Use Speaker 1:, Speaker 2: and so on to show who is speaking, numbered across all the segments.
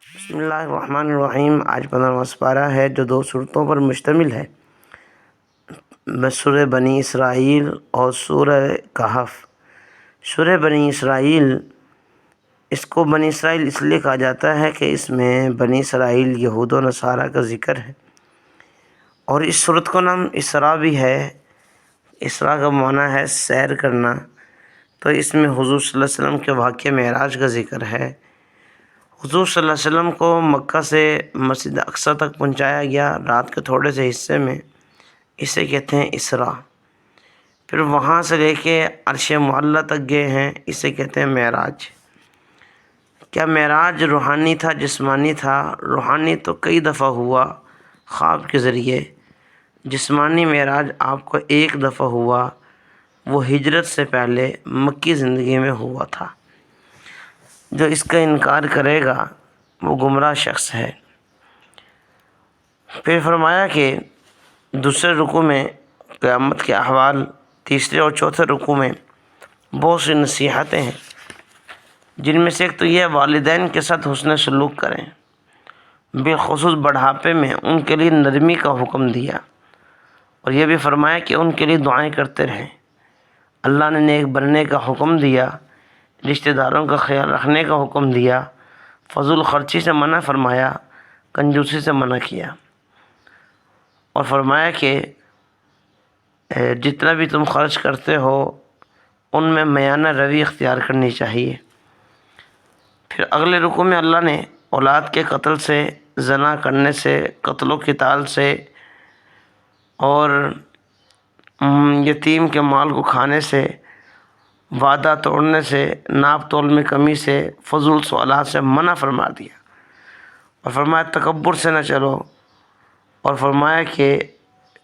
Speaker 1: بسم اللہ الرحمن الرحیم۔ آج 15واں پارہ ہے جو 2 صورتوں پر مشتمل ہے، سورہ بنی اسرائیل اور سورہ کہف۔ سورہ بنی اسرائیل، اس کو بنی اسرائیل اس لیے کہا جاتا ہے کہ اس میں بنی اسرائیل یہود و نصارہ کا ذکر ہے، اور اس صورت کا نام اسراء بھی ہے۔ اسراء کا معنی ہے سیر کرنا، تو اس میں حضور صلی اللہ علیہ وسلم کے واقعہ معراج کا ذکر ہے۔ حضور صلی اللہ علیہ وسلم کو مکہ سے مسجد اقصی تک پہنچایا گیا رات کے تھوڑے سے حصے میں، اسے کہتے ہیں اسراء۔ پھر وہاں سے لے کے عرش معلیٰ تک گئے ہیں، اسے کہتے ہیں معراج۔ کیا معراج روحانی تھا جسمانی تھا؟ روحانی تو کئی دفعہ ہوا خواب کے ذریعے، جسمانی معراج آپ کو ایک دفعہ ہوا، وہ ہجرت سے پہلے مکی زندگی میں ہوا تھا۔ جو اس کا انکار کرے گا وہ گمراہ شخص ہے۔ پھر فرمایا کہ دوسرے رکوع میں قیامت کے احوال، تیسرے اور چوتھے رکوع میں بہت سی نصیحتیں ہیں، جن میں سے ایک تو یہ والدین کے ساتھ حسن سلوک کریں، بالخصوص بڑھاپے میں ان کے لیے نرمی کا حکم دیا، اور یہ بھی فرمایا کہ ان کے لیے دعائیں کرتے رہیں۔ اللہ نے نیک بننے کا حکم دیا، رشتہ داروں کا خیال رکھنے کا حکم دیا، فضول خرچی سے منع فرمایا، کنجوسی سے منع کیا، اور فرمایا کہ جتنا بھی تم خرچ کرتے ہو ان میں میانہ روی اختیار کرنی چاہیے۔ پھر اگلے رکوع میں اللہ نے اولاد کے قتل سے، زنا کرنے سے، قتل و قتال سے، اور یتیم کے مال کو کھانے سے، وعدہ توڑنے سے، ناپ تول میں کمی سے، فضول سوالات سے منع فرما دیا، اور فرمایا تکبر سے نہ چلو، اور فرمایا کہ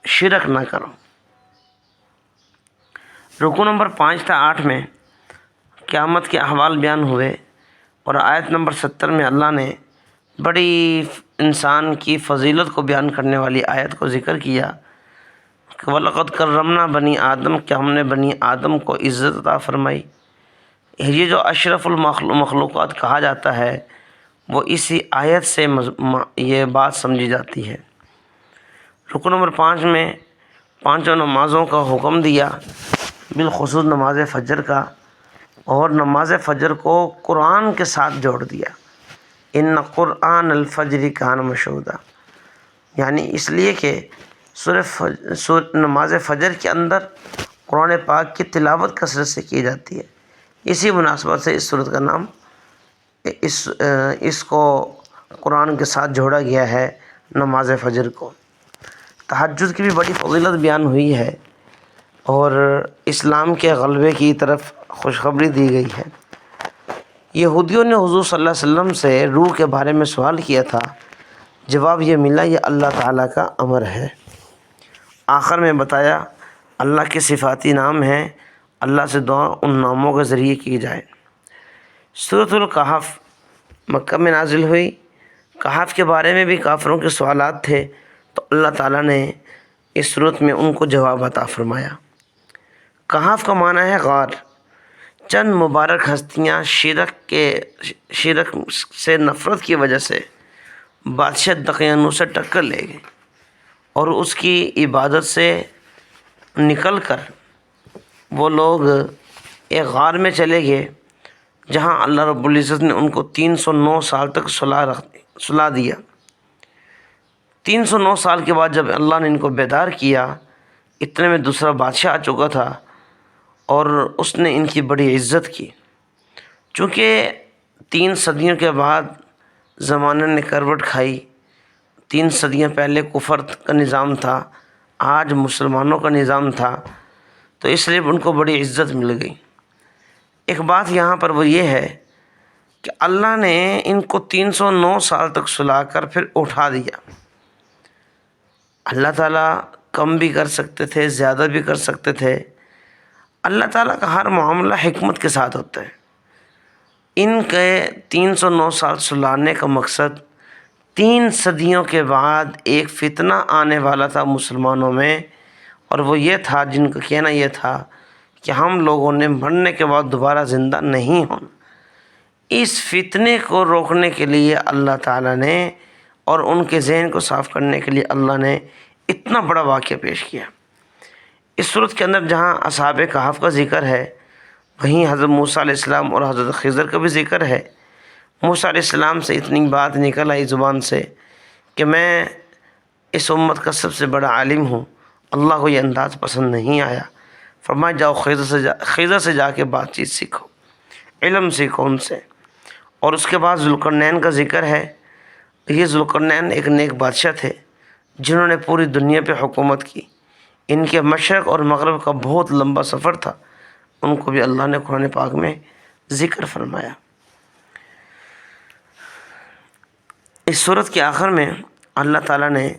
Speaker 1: شرک نہ کرو۔ رکوع نمبر 5 تا 8 میں قیامت کے احوال بیان ہوئے، اور آیت نمبر 70 میں اللہ نے بڑی انسان کی فضیلت کو بیان کرنے والی آیت کو ذکر کیا کہ وَلَقَدْ كَرَّمْنَا بَنِي آدم، کہ ہم نے بنی آدم کو عزت عطا فرمائی۔ یہ جو اشرف المخلوقات کہا جاتا ہے وہ اسی آیت سے یہ بات سمجھی جاتی ہے۔ رکوع نمبر 5 میں 5 نمازوں کا حکم دیا، بالخصوص نماز فجر کا، اور نماز فجر کو قرآن کے ساتھ جوڑ دیا۔ ان قرآن الفجر کان مشہودا، یعنی اس لیے کہ نماز فجر کے اندر قرآن پاک کی تلاوت کثرت سے کی جاتی ہے۔ اسی مناسبت سے اس سورت کا نام اس کو قرآن کے ساتھ جوڑا گیا ہے، نماز فجر کو۔ تہجد کی بھی بڑی فضیلت بیان ہوئی ہے، اور اسلام کے غلبے کی طرف خوشخبری دی گئی ہے۔ یہودیوں نے حضور صلی اللہ علیہ وسلم سے روح کے بارے میں سوال کیا تھا، جواب یہ ملا یہ اللہ تعالیٰ کا امر ہے۔ آخر میں بتایا اللہ کے صفاتی نام ہیں، اللہ سے دعا ان ناموں کے ذریعے کی جائے۔ سورۃ الکہف مکہ میں نازل ہوئی۔ کہف کے بارے میں بھی کافروں کے سوالات تھے، تو اللہ تعالیٰ نے اس صورت میں ان کو جواب عطا فرمایا۔ کہف کا معنی ہے غار۔ چند مبارک ہستیاں شرک سے نفرت کی وجہ سے بادشاہ دقیانوس سے ٹکر لے گئے، اور اس کی عبادت سے نکل کر وہ لوگ ایک غار میں چلے گئے، جہاں اللہ رب العزت نے ان کو 309 سال تک سلا دیا۔ 309 سال کے بعد جب اللہ نے ان کو بیدار کیا، اتنے میں دوسرا بادشاہ آ چکا تھا، اور اس نے ان کی بڑی عزت کی۔ چونکہ 3 صدیوں کے بعد زمانے نے کروٹ کھائی، 3 صدیاں پہلے کفر کا نظام تھا، آج مسلمانوں کا نظام تھا، تو اس لیے ان کو بڑی عزت مل گئی۔ ایک بات یہاں پر وہ یہ ہے کہ اللہ نے ان کو 309 سال تک سلا کر پھر اٹھا دیا۔ اللہ تعالیٰ کم بھی کر سکتے تھے، زیادہ بھی کر سکتے تھے۔ اللہ تعالیٰ کا ہر معاملہ حکمت کے ساتھ ہوتا ہے۔ ان کے 309 سال سلانے کا مقصد 3 صدیوں کے بعد ایک فتنہ آنے والا تھا مسلمانوں میں، اور وہ یہ تھا، جن کا کہنا یہ تھا کہ ہم لوگوں نے مرنے کے بعد دوبارہ زندہ نہیں ہونا۔ اس فتنے کو روکنے کے لیے اللہ تعالیٰ نے اور ان کے ذہن کو صاف کرنے کے لیے اللہ نے اتنا بڑا واقعہ پیش کیا۔ اس صورت کے اندر جہاں اصحاب کہف کا ذکر ہے، وہیں حضرت موسیٰ علیہ السلام اور حضرت خضر کا بھی ذکر ہے۔ موسیٰ علیہ السلام سے اتنی بات نکل آئی زبان سے کہ میں اس امت کا سب سے بڑا عالم ہوں، اللہ کو یہ انداز پسند نہیں آیا، فرمایا جاؤ خضر سے جا کے بات چیت سیکھو، علم سیکھو ان سے۔ اور اس کے بعد ذوالقرنین کا ذکر ہے۔ یہ ذوالقرنین ایک نیک بادشاہ تھے جنہوں نے پوری دنیا پہ حکومت کی۔ ان کے مشرق اور مغرب کا بہت لمبا سفر تھا، ان کو بھی اللہ نے قرآن پاک میں ذکر فرمایا۔ اس صورت کے آخر میں اللہ تعالیٰ نے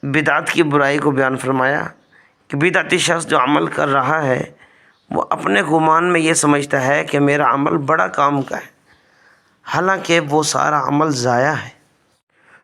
Speaker 1: بدعت کی برائی کو بیان فرمایا کہ بدعتی شخص جو عمل کر رہا ہے وہ اپنے گمان میں یہ سمجھتا ہے کہ میرا عمل بڑا کام کا ہے، حالانکہ وہ سارا عمل ضائع ہے۔